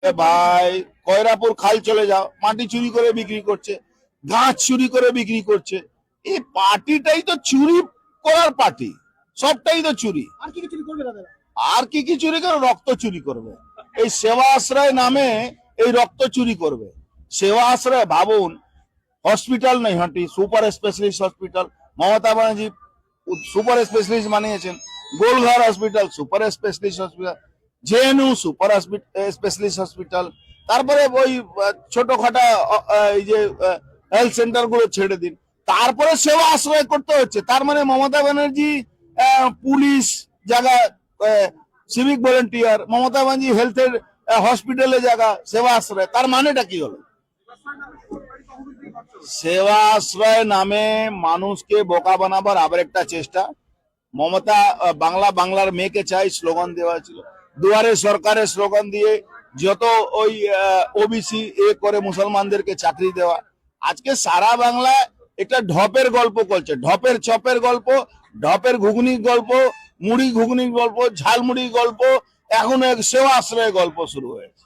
এ ভাই কয়রাপুর খাল চলে যাও, মাটি চুরি করে বিক্রি করছে, গাছ চুরি করে বিক্রি করছে। এই পার্টিটাই তো চুরি করার পার্টি, সবটাই তো চুরি। আর কি কি চুরি করবে দাদা? আর কি কি চুরি করবে? রক্ত চুরি করবে। এই সেবা আশ্রয় নামে এই রক্ত চুরি করবে। সেবা আশ্রয় ভাবুন, হসপিটাল নেই, হাঁটি super specialist hospital. Mamata Banerjee super specialist বানিয়েছেন। Golghar hospital super specialist hospital, JNU super specialist hospital. তারপরে ওই ছোটখাটো এই যে হেলথ সেন্টার গুলো ছেড়ে দিন, তারপরে সেবা আশ্রয় করতে হচ্ছে। তার মানে মমতা ব্যানার্জি পুলিশ জায়গা, সিভিক ভলেন্টিয়ার, মমতা ব্যানার্জি হেলথের হসপিটালে জায়গা, সেবা আশ্রয়। তার মানেটা কি হলো? সেবা আশ্রয় নামে মানুষকে বোকা বানাবার আবার একটা চেষ্টা। মমতা বাংলার মেয়েকে চাই স্লোগান দেওয়া ছিল, দুয়ারে সরকারের স্লোগান দিয়ে যত ওই ওবিসি করে মুসলমানদেরকে চাকরি দেওয়া। আজকে সারা বাংলা একটা ঢপের গল্প করছে, ঢপের চপের গল্প, ঢপের ঘুগনির গল্প, মুড়ি ঘুগনির গল্প, ঝালমুড়ির গল্প, এখন এক সেবা আশ্রয়ের গল্প শুরু হয়েছে।